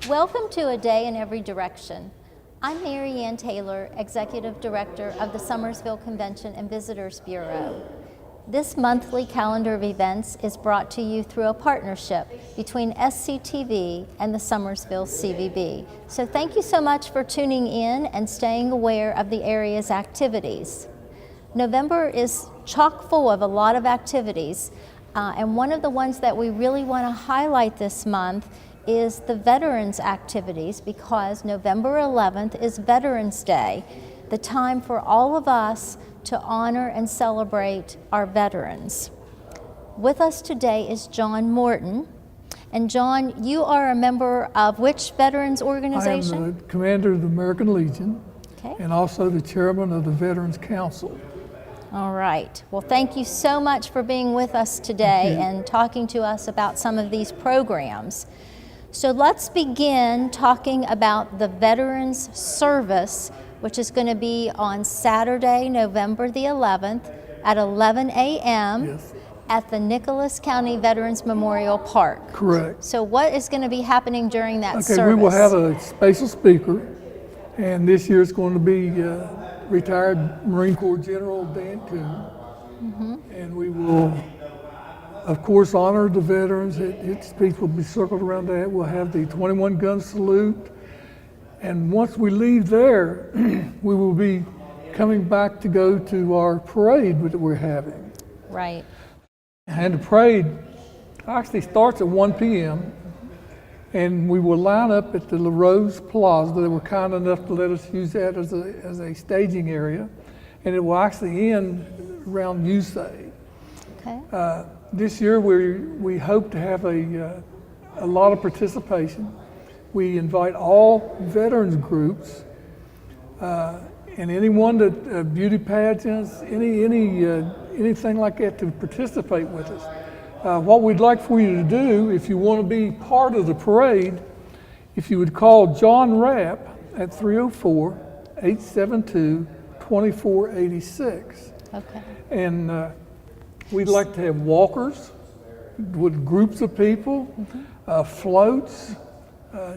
Welcome to A Day in Every Direction. I'm Mary Ann Taylor, Executive Director of the Summersville Convention and Visitors Bureau. This monthly calendar of events is brought to you through a partnership between SCTV and the Summersville CVB. So thank you so much for tuning in and staying aware of the area's activities. November is chock full of a lot of activities, and one of the ones that we really want to highlight this month is the Veterans activities, because November 11th is Veterans Day, the time for all of us to honor and celebrate our veterans. With us today is John Morton. And John, you are a member of which veterans organization? I am the commander of the American Legion, okay, and also the chairman of the Veterans Council. All right. Well, thank you so much for being with us today and talking to us about some of these programs. So let's begin talking about the Veterans Service, which is going to be on Saturday, November the 11th at 11 a.m. Yes. at the Nicholas County Veterans Memorial Park. Correct. So what is going to be happening during that service? Okay, we will have a special speaker, and this year it's going to be retired Marine Corps General Dan Coon. And we will, of course, honor the veterans. Its speech will be circled around that. We'll have the 21-gun salute. And once we leave there, we will be coming back to go to our parade that we're having. Right. And the parade actually starts at 1 p.m. And we will line up at the La Rose Plaza. They were kind enough to let us use that as a staging area. And it will actually end around USAID. Okay. This year we hope to have a lot of participation. We invite all veterans groups and anyone that beauty pageants, anything like that, to participate with us. What we'd like for you to do, if you want to be part of the parade, if you would call John Rapp at 304-872-2486. Okay. And we'd like to have walkers with groups of people, floats.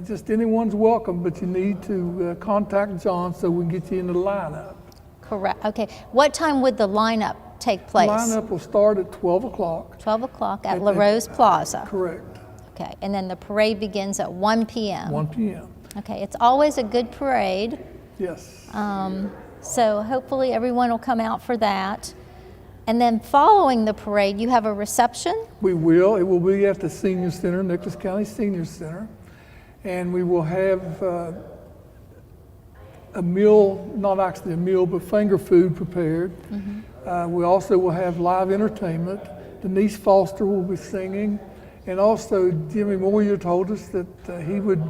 Just anyone's welcome, but you need to contact John so we can get you into the lineup. Correct. Okay. What time would the lineup take place? The lineup will start at 12 o'clock. 12 o'clock at La Rose Plaza. Correct. Okay. And then the parade begins at 1 p.m. 1 p.m. Okay. It's always a good parade. Yes. So hopefully everyone will come out for that. And then following the parade, you have a reception? We will. It will be at the Senior Center, Nicholas County Senior Center. And we will have a meal, not actually a meal, but finger food prepared. We also will have live entertainment. Denise Foster will be singing. And also Jimmy Moyer told us that he would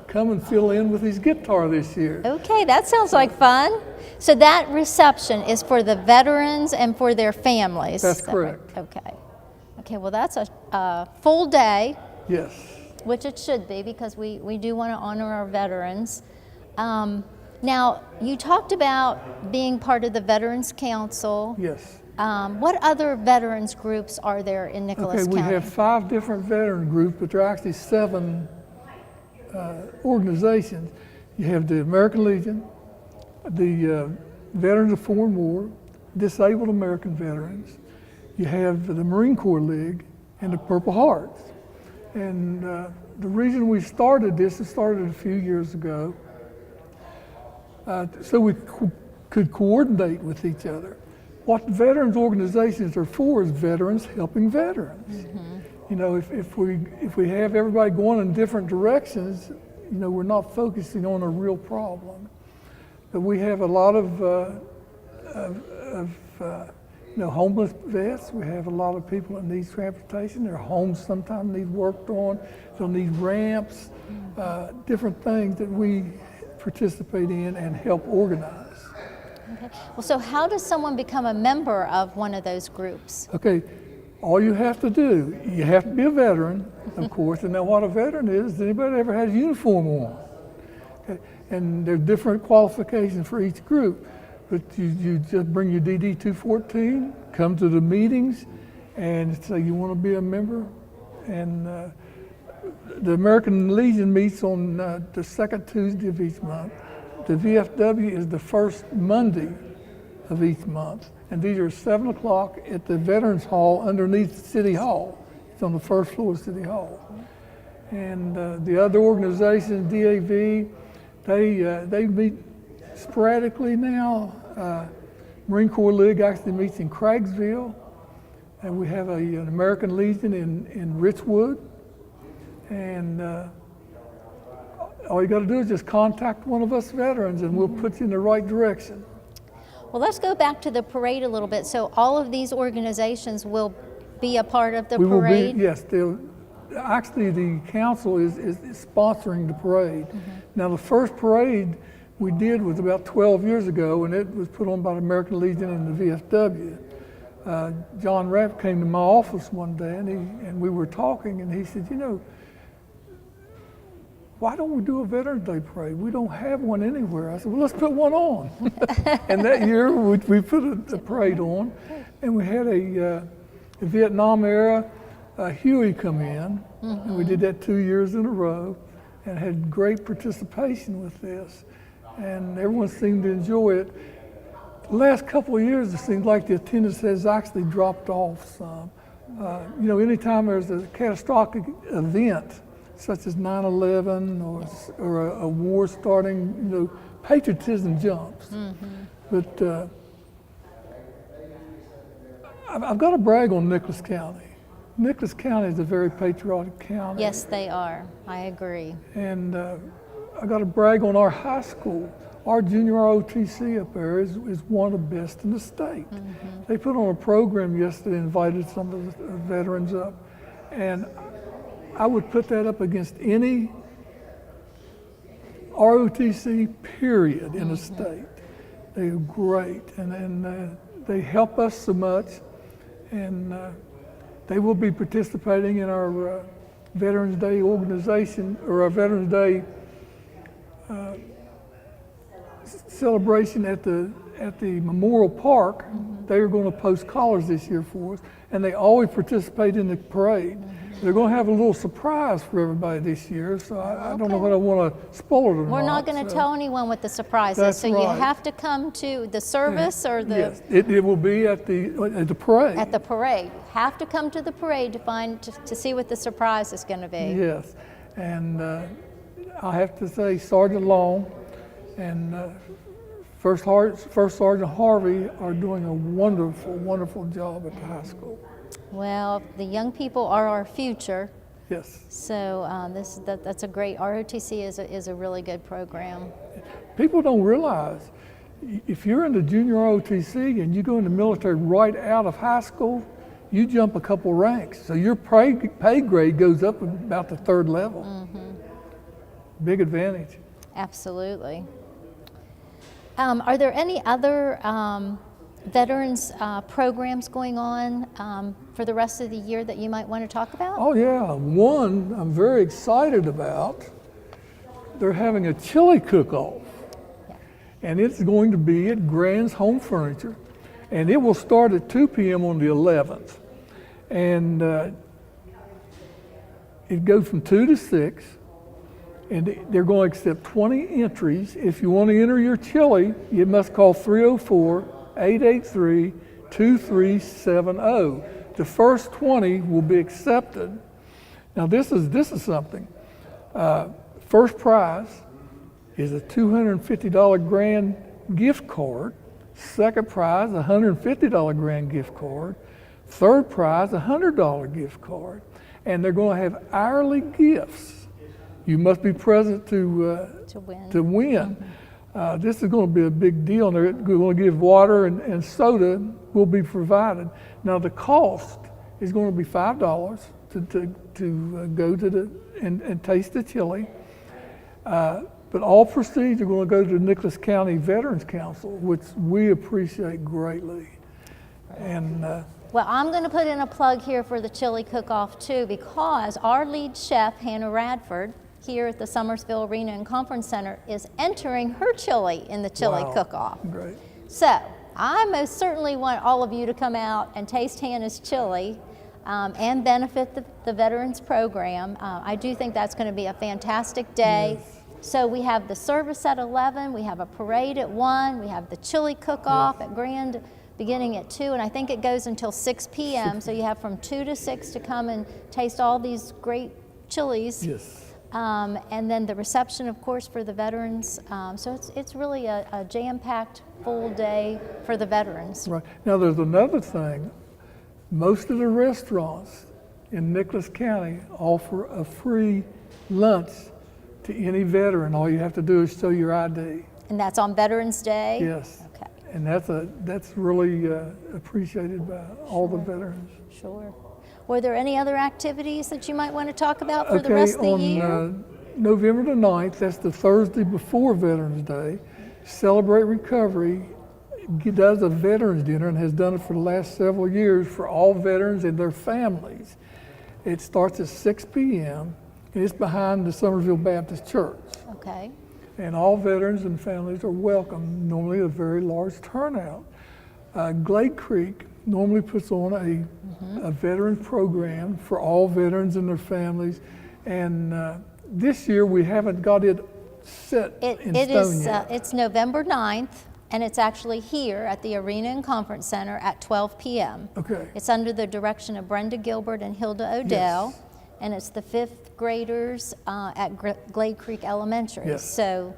come and fill in with his guitar this year. Okay, that sounds like fun. So that reception is for the veterans and for their families? That's correct. Okay. Okay, well that's a full day. Yes. Which it should be, because we do want to honor our veterans. Now, you talked about being part of the Veterans Council. Yes. What other veterans groups are there in Nicholas County? We have 5 different veteran groups, but there are actually 7 organizations. You have the American Legion, the Veterans of Foreign War, Disabled American Veterans. You have the Marine Corps League and the Purple Hearts. And the reason we started this, it started a few years ago, so we could coordinate with each other. What veterans organizations are for is veterans helping veterans. You know, if we have everybody going in different directions, you know, we're not focusing on a real problem. But we have a lot of you know, homeless vets. We have a lot of people that need transportation. Their homes sometimes need worked on. They'll need ramps, different things that we participate in and help organize. Okay. Well, so how does someone become a member of one of those groups? Okay, all you have to do, you have to be a veteran, of course, and now what a veteran is anybody that ever has a uniform on. Okay? And there are different qualifications for each group. But you just bring your DD 214, come to the meetings, and say you want to be a member. And the American Legion meets on the second Tuesday of each month. The VFW is the first Monday of each month. And these are 7 o'clock at the Veterans Hall underneath City Hall. It's on the first floor of City Hall. And the other organizations, DAV, they meet sporadically now. Marine Corps League actually meets in Craigsville. And we have an American Legion in Richwood. And all you got to do is just contact one of us veterans and we'll put you in the right direction. Well, let's go back to the parade a little bit. So all of these organizations will be a part of the parade? Yes. Actually, the council is sponsoring the parade. Now, the first parade we did was about 12 years ago, and it was put on by the American Legion and the VFW. John Rapp came to my office one day, and we were talking, and he said, you know, why don't we do a Veterans Day parade? We don't have one anywhere. I said, well, let's put one on. And that year, we put a parade on, and we had a Vietnam era Huey come in, and we did that 2 years in a row, and had great participation with this, and everyone seemed to enjoy it. The last couple of years, it seems like the attendance has actually dropped off some. You know, anytime there's a catastrophic event, such as 9/11 or a war starting, you know, patriotism jumps. But I've got to brag on Nicholas County. Nicholas County is a very patriotic county. Yes, they are. I agree. And I got to brag on our high school. Our junior ROTC up there is one of the best in the state. They put on a program yesterday, invited some of the veterans up, and I would put that up against any ROTC period in the state. They are great, and they help us so much, and they will be participating in our Veterans Day organization, or our Veterans Day celebration at the Memorial Park. They are going to post collars this year for us, and they always participate in the parade. They're going to have a little surprise for everybody this year, so I don't know whether I want to spoil it or not. We're not going to tell anyone what the surprise is, so right. You have to come to the service or the... Yes, it will be at the parade. At the parade. Have to come to the parade to see what the surprise is going to be. Yes, and I have to say Sergeant Long and First Sergeant Harvey are doing a wonderful, wonderful job at the high school. Well, the young people are our future. Yes. So that's a great, ROTC is a really good program. People don't realize, if you're in the junior ROTC and you go in the military right out of high school, you jump a couple ranks. So your pay grade goes up about the third level. Big advantage. Absolutely. Are there any other veterans programs going on for the rest of the year that you might want to talk about? Oh yeah, one I'm very excited about. They're having a chili cook-off, and it's going to be at Grand's Home Furniture, and it will start at 2 p.m. on the 11th, and it goes from 2 to 6. And they're going to accept 20 entries. If you want to enter your chili, you must call 304-883-2370. The first 20 will be accepted. Now this is something. First prize is a $250 grand gift card. Second prize, a $150 grand gift card. Third prize, a $100 gift card. And they're going to have hourly gifts. You must be present to win. This is going to be a big deal. They're going to give water and soda will be provided. Now the cost is going to be $5 to go to and taste the chili. But all proceeds are going to go to the Nicholas County Veterans Council, which we appreciate greatly. And well, I'm going to put in a plug here for the chili cook-off too, because our lead chef, Hannah Radford, here at the Summersville Arena and Conference Center, is entering her chili in the chili cook-off. Great. So I most certainly want all of you to come out and taste Hannah's chili. and benefit the Veterans Program. I do think that's going to be a fantastic day. Yes. So we have the service at 11, we have a parade at 1, we have the chili cook-off at Grand beginning at 2, and I think it goes until 6 p.m. So you have from 2 to 6 to come and taste all these great chilies. Yes. And then the reception, of course, for the veterans. So it's really a jam-packed full day for the veterans. Right. Now there's another thing. Most of the restaurants in Nicholas County offer a free lunch to any veteran. All you have to do is show your ID. And that's on Veterans Day? Yes. Okay. And that's really appreciated by all the veterans. Sure. Were there any other activities that you might want to talk about for the rest of the year? On November the 9th, that's the Thursday before Veterans Day, Celebrate Recovery does a veterans dinner and has done it for the last several years for all veterans and their families. It starts at 6 p.m. and it's behind the Summersville Baptist Church. Okay. And all veterans and families are welcome, normally a very large turnout. Glade Creek normally puts on a veterans program for all veterans and their families. And this year we haven't got it set in stone yet. It's November 9th, and it's actually here at the Arena and Conference Center at 12 p.m. Okay. It's under the direction of Brenda Gilbert and Hilda Odell. Yes. And it's the 5th graders at Glade Creek Elementary. Yes. So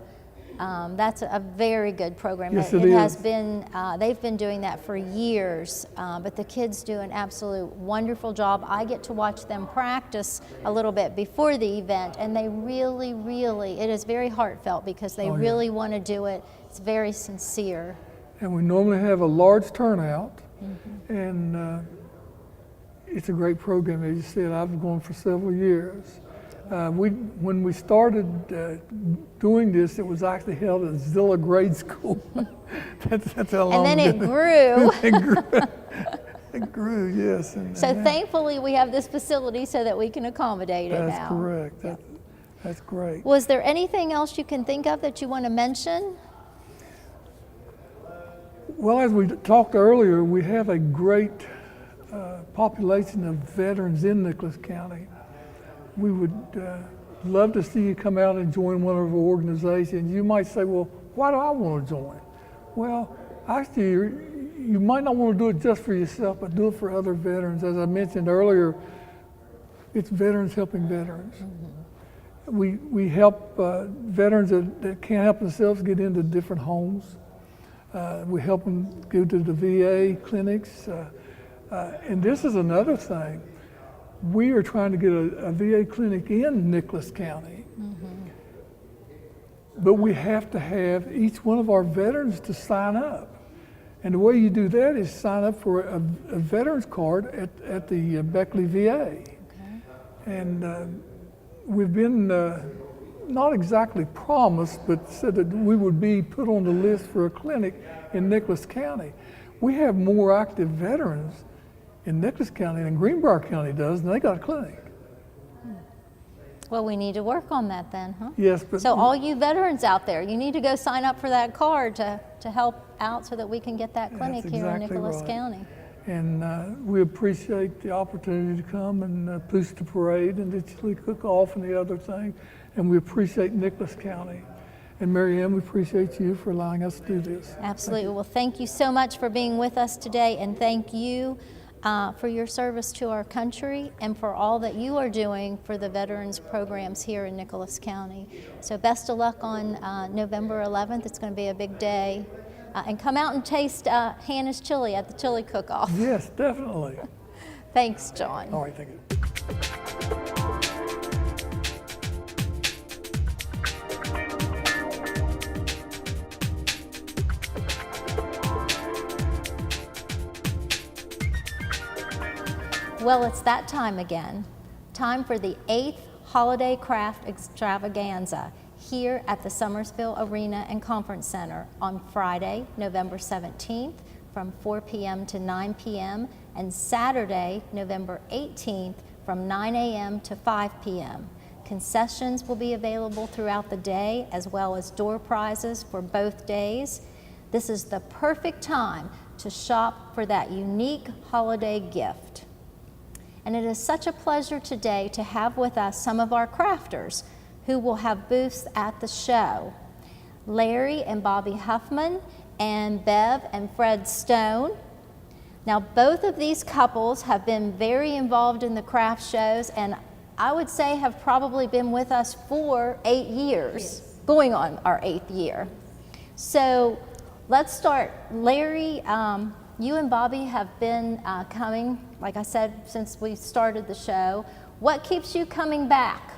that's a very good program. Yes, it it has is. been, they've been doing that for years, but the kids do an absolute wonderful job. I get to watch them practice a little bit before the event, and they really, really, it is very heartfelt because they really want to do it. It's very sincere. And we normally have a large turnout, and it's a great program. As you said, I've been going for several years. When we started doing this, it was actually held at Zilla Grade School. that's how long. And then it grew. It grew, yes. So thankfully, we have this facility so that we can accommodate it now. That's correct. That's great. Was there anything else you can think of that you want to mention? Well, as we talked earlier, we have a great population of veterans in Nicholas County. We would love to see you come out and join one of our organizations. You might say, well, why do I want to join? Well, actually, you might not want to do it just for yourself, but do it for other veterans. As I mentioned earlier, it's veterans helping veterans. We help veterans that can't help themselves get into different homes. We help them go to the VA clinics. And this is another thing. We are trying to get a VA clinic in Nicholas County. But we have to have each one of our veterans to sign up. And the way you do that is sign up for a veterans card at the Beckley VA. Okay. And we've been not exactly promised, but said that we would be put on the list for a clinic in Nicholas County. We have more active veterans in Nicholas County than Greenbrier County does, and they got a clinic. Well, we need to work on that then, huh? Yes, but so all you veterans out there, you need to go sign up for that card to help out so that we can get that clinic here in Nicholas right. County. And we appreciate the opportunity to come and push the parade and the chili cook-off and the other thing. And we appreciate Nicholas County. And Mary Ann, we appreciate you for allowing us to do this. Absolutely. Well, thank you so much for being with us today, and thank you for your service to our country and for all that you are doing for the veterans programs here in Nicholas County. So best of luck on November 11th. It's going to be a big day. And come out and taste Hannah's chili at the chili cook-off. Yes, definitely. Thanks, John. All right, thank you. Well, it's that time again. Time for the 8th Holiday Craft Extravaganza here at the Summersville Arena and Conference Center on Friday, November 17th from 4 p.m. to 9 p.m. and Saturday, November 18th from 9 a.m. to 5 p.m. Concessions will be available throughout the day as well as door prizes for both days. This is the perfect time to shop for that unique holiday gift. And it is such a pleasure today to have with us some of our crafters who will have booths at the show. Larry and Bobby Huffman and Bev and Fred Stone. Now, both of these couples have been very involved in the craft shows, and I would say have probably been with us for 8 years, going on our 8th year. So let's start. Larry, you and Bobby have been coming, like I said, since we started the show. What keeps you coming back?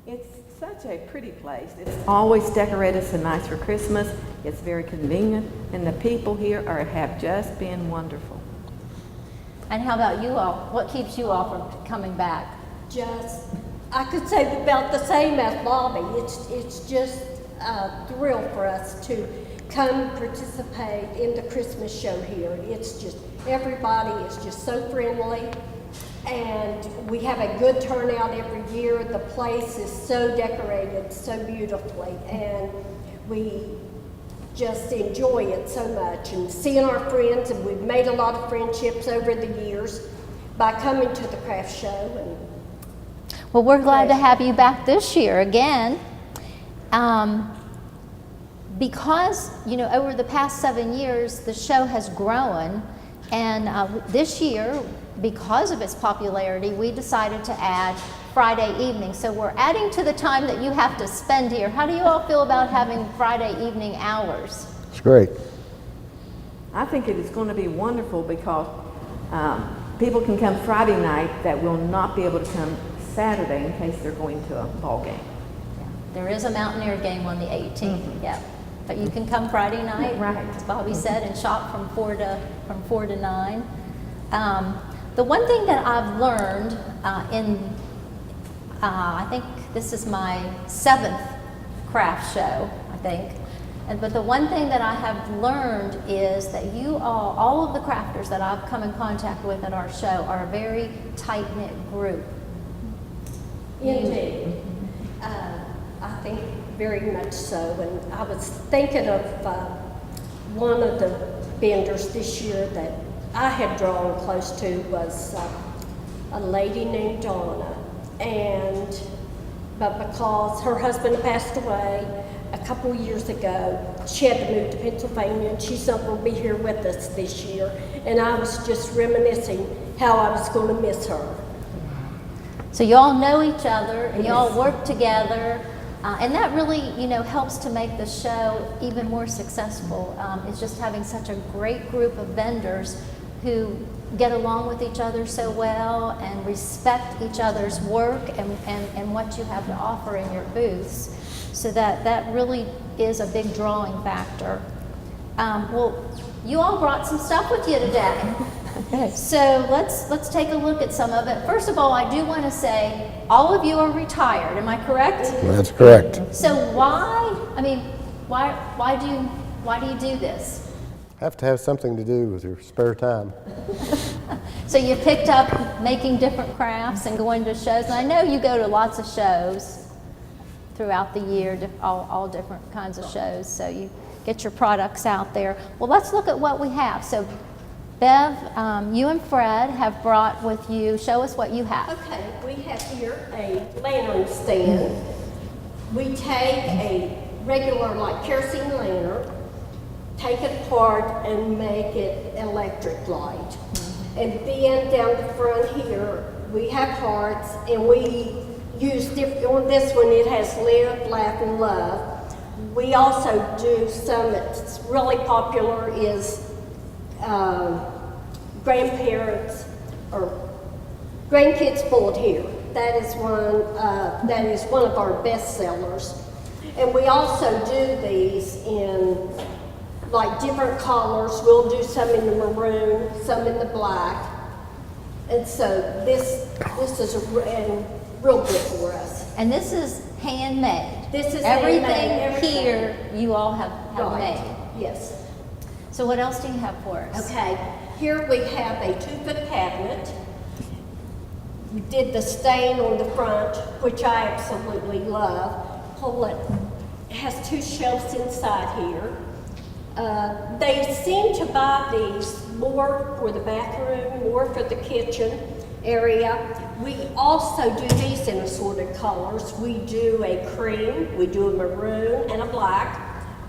It's such a pretty place. It's always decorated so nice for Christmas. It's very convenient, and the people here have just been wonderful. And how about you all? What keeps you all from coming back? Just, I could say about the same as Bobby. It's just a thrill for us to come participate in the Christmas show here. It's just, everybody is just so friendly, and we have a good turnout every year. The place is so decorated so beautifully, and we just enjoy it so much, and seeing our friends, and we've made a lot of friendships over the years by coming to the craft show. And well, we're glad to have you back this year again. Because, you know, over the past 7 years, the show has grown, and this year, because of its popularity, we decided to add Friday evening. So we're adding to the time that you have to spend here. How do you all feel about having Friday evening hours? It's great. I think it is going to be wonderful because people can come Friday night that will not be able to come Saturday in case they're going to a ball game. Yeah. There is a Mountaineer game on the 18th, yeah. But you can come Friday night, Right. as Bobby said, and shop from 4 to 9. The one thing that I've learned I think this is my 7th craft show, I think. But the one thing that I have learned is that you all of the crafters that I've come in contact with at our show are a very tight-knit group. indeed, I think very much so. And I was thinking of one of the vendors this year that I had drawn close to was a lady named Donna. But because her husband passed away a couple years ago, she had to move to Pennsylvania, and she's not going to be here with us this year. And I was just reminiscing how I was going to miss her. So you all know each other, and you all work together, and that really, you know, helps to make the show even more successful. It's just having such a great group of vendors who get along with each other so well and respect each other's work and what you have to offer in your booths. So that really is a big drawing factor. Well, you all brought some stuff with you today. Okay. So let's take a look at some of it. First of all, I do want to say all of you are retired. Am I correct? That's correct. So why do you do this? Have to have something to do with your spare time. So you picked up making different crafts and going to shows, and I know you go to lots of shows throughout the year, all different kinds of shows, so you get your products out there. Well, let's look at what we have. So Bev, you and Fred have brought with you, show us what you have. Okay, we have here a lantern stand. We take a regular, like, kerosene lantern, take it apart and make it electric light. And then down the front here, we have hearts, and we use different, on this one it has live, laugh, and love. We also do some that's really popular is grandparents or grandkids pulled here. That is one of our best sellers. And we also do these in like different colors. We'll do some in the maroon, some in the black. And so this is real good for us. And this is handmade. This is everything handmade, everything. here you all have Right. made. Yes. So what else do you have for us? Okay, here we have a 2-foot cabinet. We did the stain on the front, which I absolutely love. Pull it. It has 2 shelves inside here. They seem to buy these more for the bathroom, more for the kitchen. area. We also do these in assorted colors. We do a cream, we do a maroon, and a black.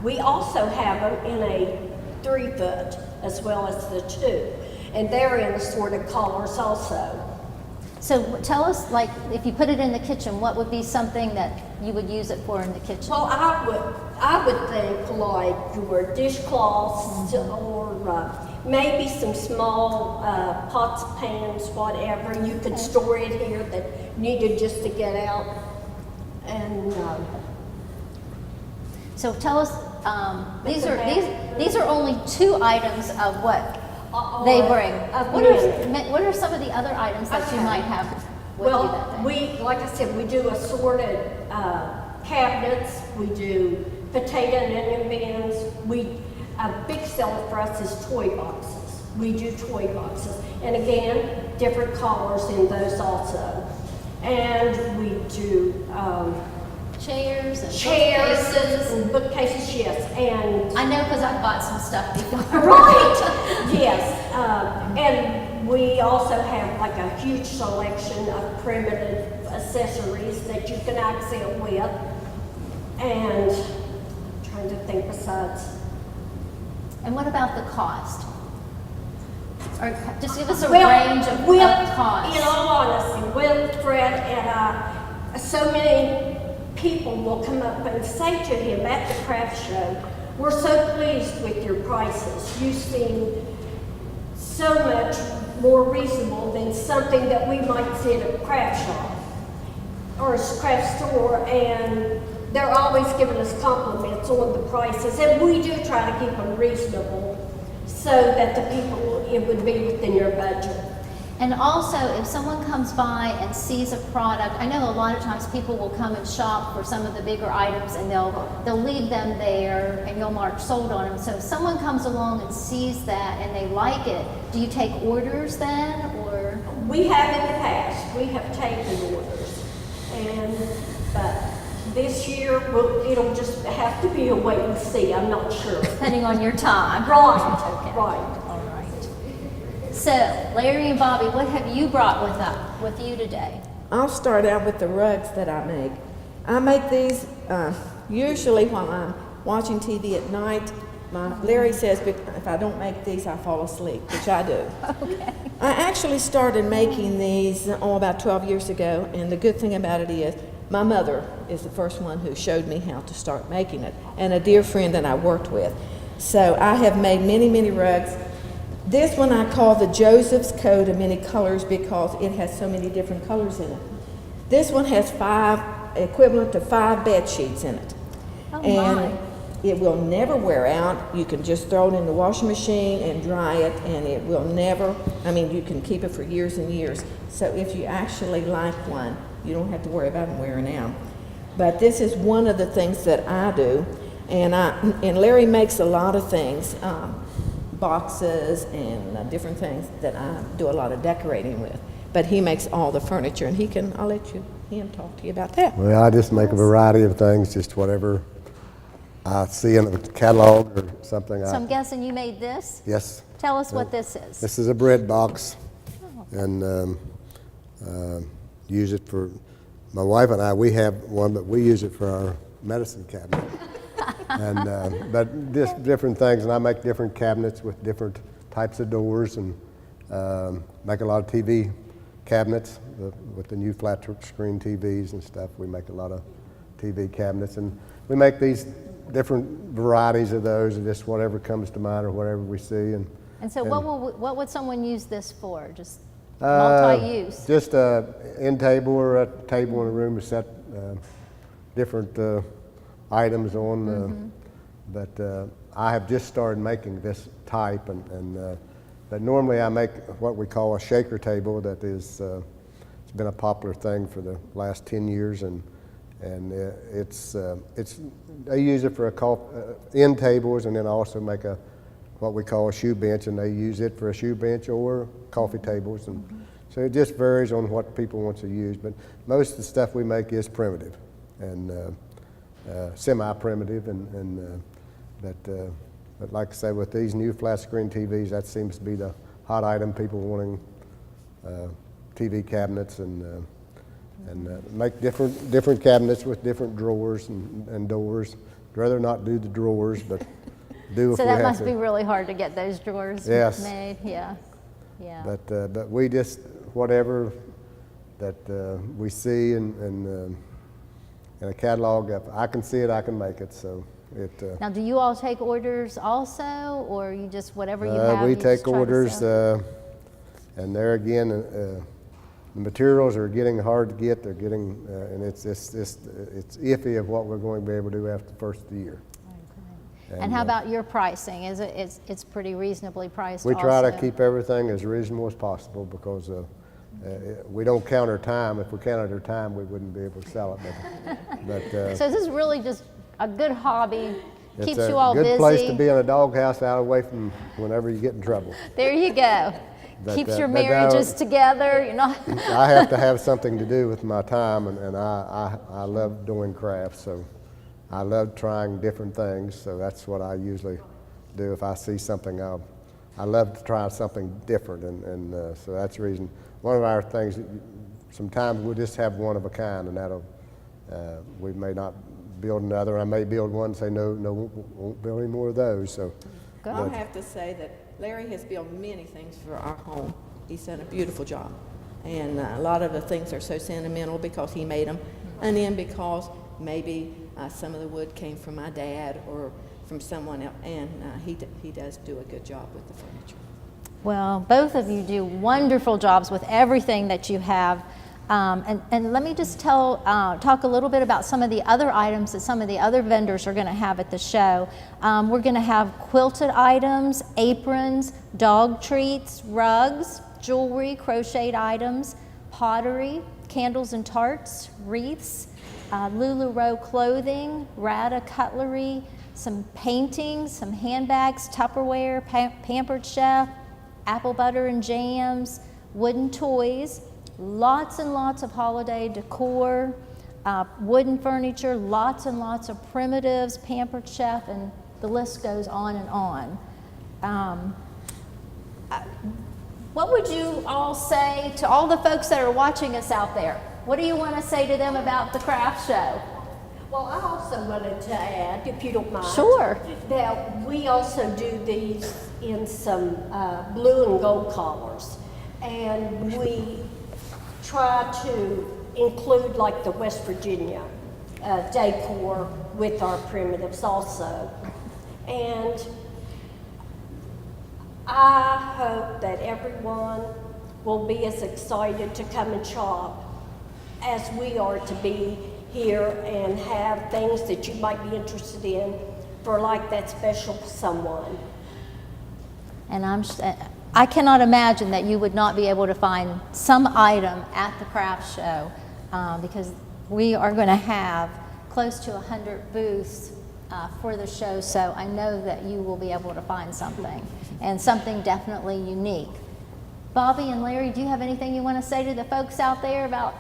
We also have them in a 3-foot as well as the 2. And they're in assorted colors also. So tell us, like, if you put it in the kitchen, what would be something that you would use it for in the kitchen? Well, I would think like your dishcloths or maybe some small pots, pans, whatever. You could store it here that needed just to get out. And So tell us, these are only 2 items of what they bring. What are some of the other items that you might have with you that day? Like I said, we do assorted cabinets. We do potato and onion bins. A big seller for us is toy boxes. We do toy boxes. And again, different colors in those also. And we do Chairs and chairs bookcases. and bookcases, yes. And I know because I've bought some stuff before. right, yes. And we also have like a huge selection of primitive accessories that you can accent with. And I'm trying to think besides. And what about the cost? Or just give us a range of cost. In all honesty, with Fred and so many people will come up and say to him at the craft show, "We're so pleased with your prices. You seem so much more reasonable than something that we might see at a craft shop or a craft store," and they're always giving us compliments on the prices, and we do try to keep them reasonable so that the people, it would be within your budget. And also, if someone comes by and sees a product, I know a lot of times people will come and shop for some of the bigger items and they'll leave them there and you'll mark sold on them. So if someone comes along and sees that and they like it, do you take orders then, or? We have in the past, we have taken orders, but this year, it'll just have to be a wait and see, I'm not sure. Depending on your time. Right, Okay. right. All right. So, Larry and Bobby, what have you brought with you today? I'll start out with the rugs that I make. I make these usually while I'm watching TV at night. Larry says if I don't make these, I fall asleep, which I do. Okay. I actually started making these about 12 years ago, and the good thing about it is my mother is the first one who showed me how to start making it, and a dear friend that I worked with. So I have made many, many rugs. This one I call the Joseph's Coat of Many Colors because it has so many different colors in it. This one has equivalent to 5 bed sheets in it. Oh, and my. it will never wear out. You can just throw it in the washing machine and dry it, and it will never, you can keep it for years and years. So if you actually like one, you don't have to worry about them wearing out. But this is one of the things that I do, and Larry makes a lot of things, boxes and different things that I do a lot of decorating with. But he makes all the furniture, and I'll let him talk to you about that. Well, I just make a variety of things, just whatever I see in the catalog or something. So I'm guessing you made this? Yes. Tell us what this is. This is a bread box, and use it for, my wife and I, we have one, but we use it for our medicine cabinet. And but just different things, and I make different cabinets with different types of doors, and make a lot of TV cabinets with the new flat screen TVs and stuff. We make a lot of TV cabinets, and we make these different varieties of those, and just whatever comes to mind or whatever we see. And so what would someone use this for? Just multi-use? Just a end table or a table in a room to set different items on. But I have just started making this type, but normally I make what we call a shaker table. That is, it's been a popular thing for the last 10 years, and it's I use it for end tables, and then I also make what we call a shoe bench, and they use it for a shoe bench or coffee tables, and so it just varies on what people want to use. But most of the stuff we make is primitive and semi-primitive, but like I say, with these new flat screen TVs, that seems to be the hot item. People wanting TV cabinets and make different cabinets with different drawers and doors. I'd rather not do the drawers, but do if So we that have must to. be really hard to get those drawers Yes. made. Yeah. Yeah. But we just, whatever that we see in a catalog, if I can see it, I can make it, so it. Now, do you all take orders also, or you just whatever you have? We you just take try to orders, sell? and there again, the materials are getting hard to get. They're getting, and it's iffy of what we're going to be able to do after the first of the year. And how about your pricing? Is it's pretty reasonably priced? We try to also? keep everything as reasonable as possible because we don't count our time. If we counted our time, we wouldn't be able to sell it. But So this is really just a good hobby. Keeps it's you all a good busy. place to be in a doghouse, out away from whenever you get in trouble. There you go. But, Keeps your but now- marriages together. You're not. I have to have something to do with my time, and I love doing crafts, so I love trying different things, so that's what I usually do. If I see something, I love to try something different, and so that's the reason. One of our things, sometimes we'll just have one of a kind, and that'll, we may not build another. I may build one and say, no, won't build any more of those, so. I'll have to say that Larry has built many things for our home. He's done a beautiful job. And a lot of the things are so sentimental because he made them, and then because maybe some of the wood came from my dad or from someone else, and he does do a good job with the furniture. Well, both of you do wonderful jobs with everything that you have. And let me just talk a little bit about some of the other items that some of the other vendors are going to have at the show. We're going to have quilted items, aprons, dog treats, rugs, jewelry, crocheted items, pottery, candles and tarts, wreaths, LuLaRoe clothing, Rada cutlery, some paintings, some handbags, Tupperware, Pampered Chef, apple butter and jams, wooden toys, lots and lots of holiday decor, wooden furniture, lots and lots of primitives, Pampered Chef, and the list goes on and on. What would you all say to all the folks that are watching us out there? What do you want to say to them about the craft show? Well, I also wanted to add, if you don't mind. Sure. That we also do these in some blue and gold collars. And we try to include like the West Virginia decor with our primitives also. And I hope that everyone will be as excited to come and shop as we are to be here and have things that you might be interested in for like that special someone. And I cannot imagine that you would not be able to find some item at the craft show because we are going to have close to 100 booths for the show, so I know that you will be able to find something, and something definitely unique. Bobby and Larry, do you have anything you want to say to the folks out there about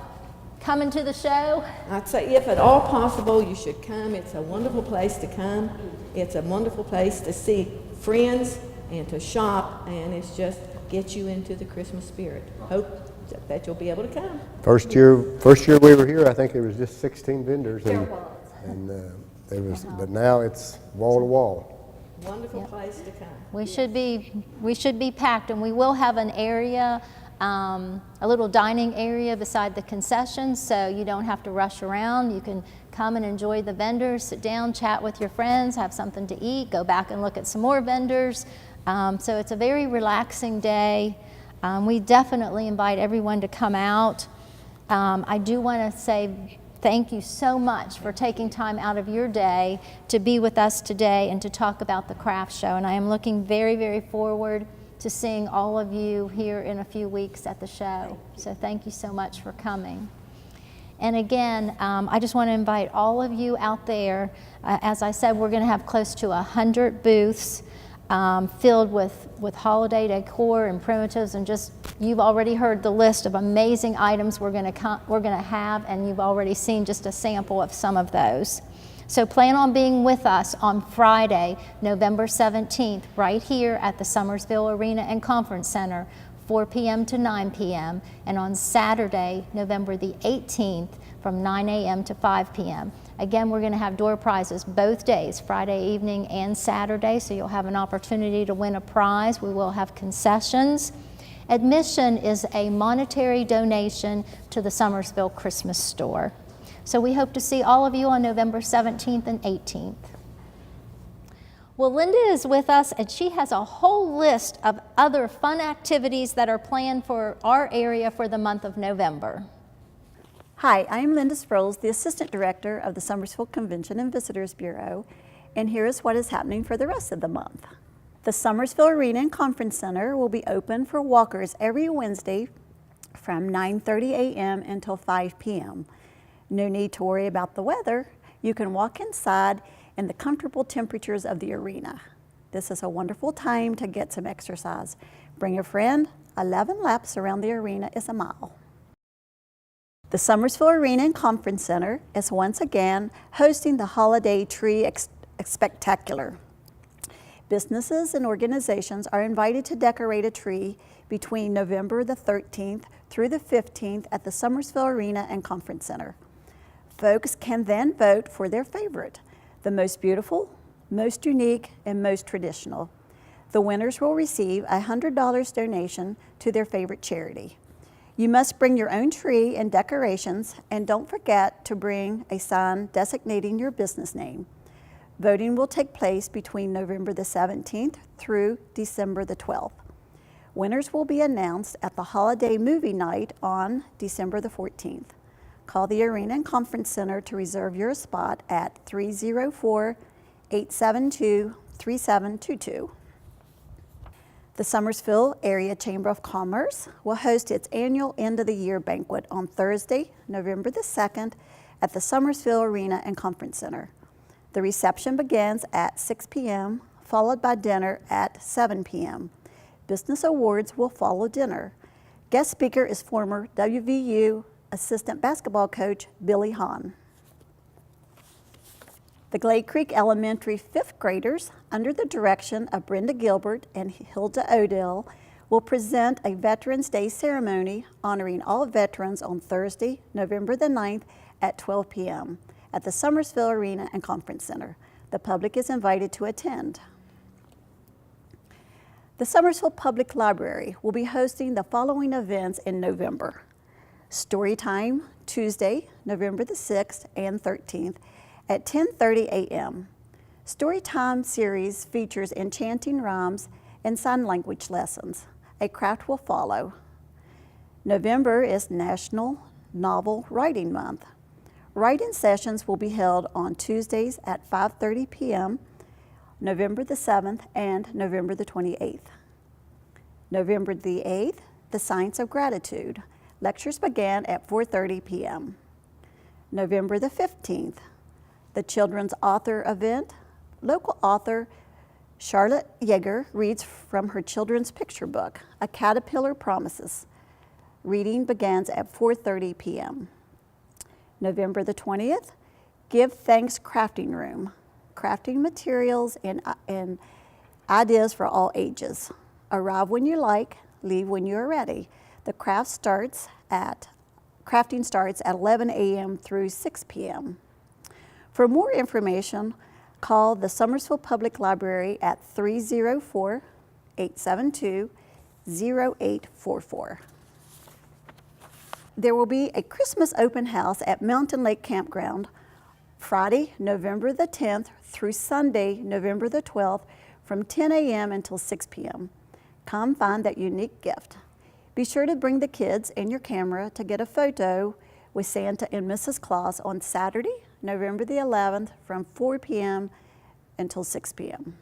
coming to the show? I'd say if at all possible, you should come. It's a wonderful place to come. It's a wonderful place to see friends and to shop, and it's just get you into the Christmas spirit. Hope that you'll be able to come. First year we were here, I think there was just 16 vendors, There and, was. and it was, but now it's wall to wall. Wonderful place to come. We should be packed, and we will have an area, a little dining area beside the concessions, so you don't have to rush around. You can come and enjoy the vendors, sit down, chat with your friends, have something to eat, go back and look at some more vendors. So it's a very relaxing day. We definitely invite everyone to come out. I do want to say thank you so much for taking time out of your day to be with us today and to talk about the craft show. And I am looking very, very forward to seeing all of you here in a few weeks at the show. So thank you so much for coming. And again, I just want to invite all of you out there. As I said, we're going to have close to 100 booths filled with holiday decor and primitives, and just, you've already heard the list of amazing items we're going to have, and you've already seen just a sample of some of those. So plan on being with us on Friday, November 17th, right here at the Summersville Arena and Conference Center 4 p.m. to 9 p.m., and on Saturday, November the 18th, from 9 a.m. to 5 p.m. Again, we're going to have door prizes both days, Friday evening and Saturday, so you'll have an opportunity to win a prize. We will have concessions. Admission is a monetary donation to the Summersville Christmas store. So we hope to see all of you on November 17th and 18th. Well, Linda is with us, and she has a whole list of other fun activities that are planned for our area for the month of November. Hi, I am Linda Sproles, the Assistant Director of the Summersville Convention and Visitors Bureau, and here is what is happening for the rest of the month. The Summersville Arena and Conference Center will be open for walkers every Wednesday from 9:30 a.m. until 5 p.m. No need to worry about the weather. You can walk inside in the comfortable temperatures of the arena. This is a wonderful time to get some exercise. Bring a friend. 11 laps around the arena is a mile. The Summersville Arena and Conference Center is once again hosting the Holiday Tree Spectacular. Businesses and organizations are invited to decorate a tree between November the 13th through the 15th at the Summersville Arena and Conference Center. Folks can then vote for their favorite, the most beautiful, most unique, and most traditional. The winners will receive a $100 donation to their favorite charity. You must bring your own tree and decorations, and don't forget to bring a sign designating your business name. Voting will take place between November the 17th through December the 12th. Winners will be announced at the Holiday Movie Night on December the 14th. Call the Arena and Conference Center to reserve your spot at 304-872-3722. The Summersville Area Chamber of Commerce will host its annual end-of-the-year banquet on Thursday, November the 2nd at the Summersville Arena and Conference Center. The reception begins at 6 p.m., followed by dinner at 7 p.m. Business awards will follow dinner. Guest speaker is former WVU assistant basketball coach Billy Hahn. The Glade Creek Elementary fifth graders, under the direction of Brenda Gilbert and Hilda Odell, will present a Veterans Day ceremony honoring all veterans on Thursday, November the 9th at 12 p.m. at the Summersville Arena and Conference Center. The public is invited to attend. The Summersville Public Library will be hosting the following events in November. Storytime, Tuesday, November the 6th and 13th at 10:30 a.m. Storytime series features enchanting rhymes and sign language lessons. A craft will follow. November is National Novel Writing Month. Writing sessions will be held on Tuesdays at 5:30 p.m., November the 7th and November the 28th. November the 8th, The Science of Gratitude. Lectures began at 4:30 p.m. November the 15th, the Children's Author Event. Local author Charlotte Yeager reads from her children's picture book, A Caterpillar Promises. Reading begins at 4:30 p.m. November the 20th, Give Thanks Crafting Room. Crafting materials and ideas for all ages. Arrive when you like, leave when you are ready. The crafting starts at 11 a.m. through 6 p.m. For more information, call the Summersville Public Library at 304-872-0844. There will be a Christmas open house at Mountain Lake Campground Friday, November the 10th through Sunday, November the 12th from 10 a.m. until 6 p.m. Come find that unique gift. Be sure to bring the kids and your camera to get a photo with Santa and Mrs. Claus on Saturday, November the 11th from 4 p.m. until 6 p.m.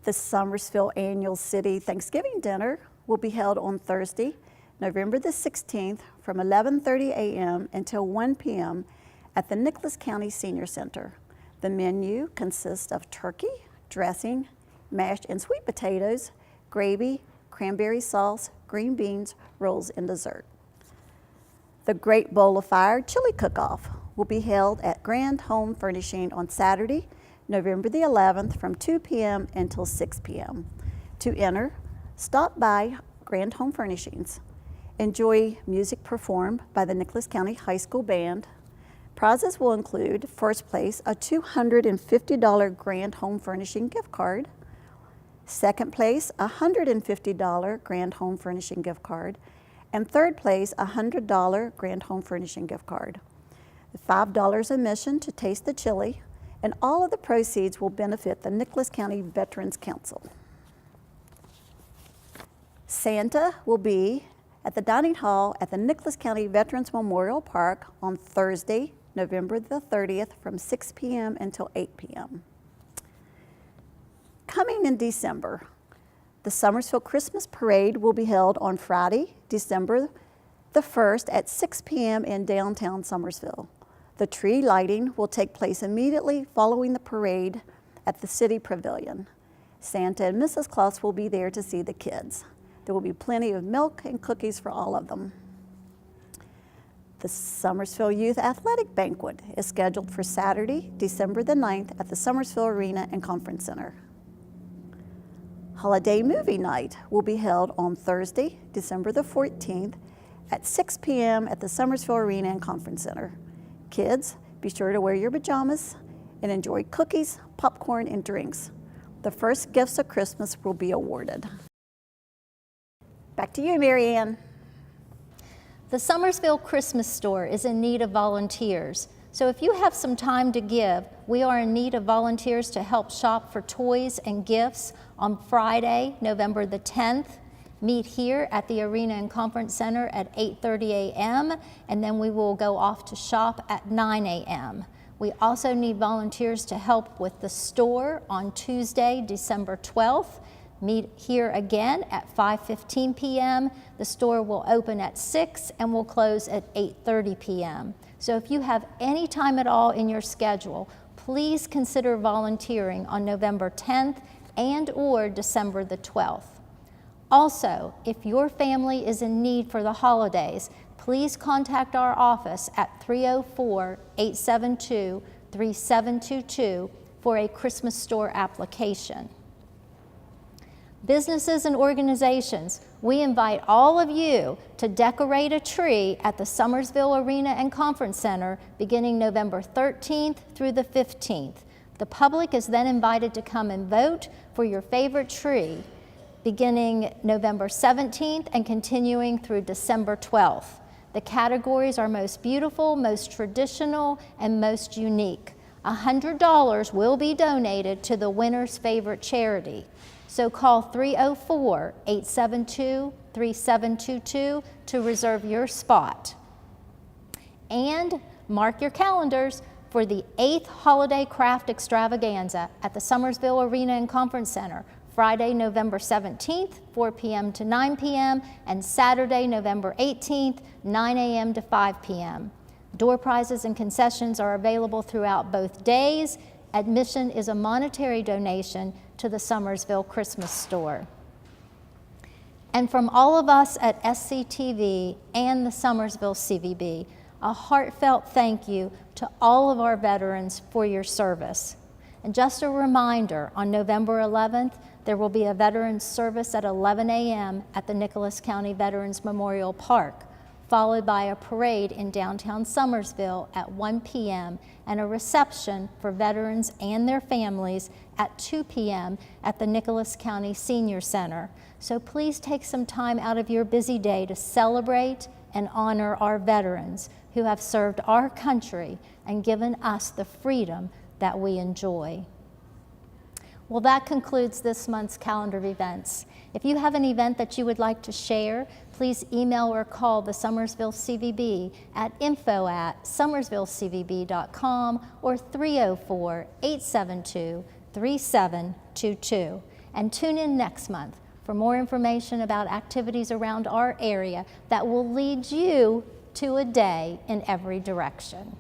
The Summersville Annual City Thanksgiving Dinner will be held on Thursday, November the 16th from 11:30 a.m. until 1 p.m. at the Nicholas County Senior Center. The menu consists of turkey, dressing, mashed and sweet potatoes, gravy, cranberry sauce, green beans, rolls, and dessert. The Great Bowl of Fire Chili Cook-Off will be held at Grand Home Furnishing on Saturday, November the 11th from 2 p.m. until 6 p.m. To enter, stop by Grand Home Furnishings. Enjoy music performed by the Nicholas County High School Band. Prizes will include, first place, a $250 Grand Home Furnishing gift card. Second place, a $150 Grand Home Furnishing gift card. And third place, a $100 Grand Home Furnishing gift card. $5 admission to taste the chili, and all of the proceeds will benefit the Nicholas County Veterans Council. Santa will be at the dining hall at the Nicholas County Veterans Memorial Park on Thursday, November the 30th from 6 p.m. until 8 p.m. Coming in December, the Summersville Christmas Parade will be held on Friday, December the 1st at 6 p.m. in downtown Summersville. The tree lighting will take place immediately following the parade at the City Pavilion. Santa and Mrs. Claus will be there to see the kids. There will be plenty of milk and cookies for all of them. The Summersville Youth Athletic Banquet is scheduled for Saturday, December the 9th at the Summersville Arena and Conference Center. Holiday Movie Night will be held on Thursday, December the 14th at 6 p.m. at the Summersville Arena and Conference Center. Kids, be sure to wear your pajamas and enjoy cookies, popcorn, and drinks. The first gifts of Christmas will be awarded. Back to you, Mary Ann. The Summersville Christmas Store is in need of volunteers. So if you have some time to give, we are in need of volunteers to help shop for toys and gifts on Friday, November the 10th. Meet here at the Arena and Conference Center at 8:30 a.m. and then we will go off to shop at 9 a.m. We also need volunteers to help with the store on Tuesday, December 12th. Meet here again at 5:15 p.m. The store will open at 6 and will close at 8:30 p.m. So if you have any time at all in your schedule, please consider volunteering on November 10th and or December the 12th. Also, if your family is in need for the holidays, please contact our office at 304-872-3722 for a Christmas store application. Businesses and organizations, we invite all of you to decorate a tree at the Summersville Arena and Conference Center beginning November 13th through the 15th. The public is then invited to come and vote for your favorite tree beginning November 17th and continuing through December 12th. The categories are most beautiful, most traditional, and most unique. $100 will be donated to the winner's favorite charity. So call 304-872-3722 to reserve your spot. And mark your calendars for the 8th Holiday Craft Extravaganza at the Summersville Arena and Conference Center, Friday, November 17th, 4 p.m. to 9 p.m., and Saturday, November 18th, 9 a.m. to 5 p.m. Door prizes and concessions are available throughout both days. Admission is a monetary donation to the Summersville Christmas Store. And from all of us at SCTV and the Summersville CVB, a heartfelt thank you to all of our veterans for your service. And just a reminder, on November 11th, there will be a veterans service at 11 a.m. at the Nicholas County Veterans Memorial Park, followed by a parade in downtown Summersville at 1 p.m. and a reception for veterans and their families at 2 p.m. at the Nicholas County Senior Center. So please take some time out of your busy day to celebrate and honor our veterans who have served our country and given us the freedom that we enjoy. Well, that concludes this month's calendar of events. If you have an event that you would like to share, please email or call the Summersville CVB at info@summersvillecvb.com or 304-872-3722. And tune in next month for more information about activities around our area that will lead you to a day in every direction.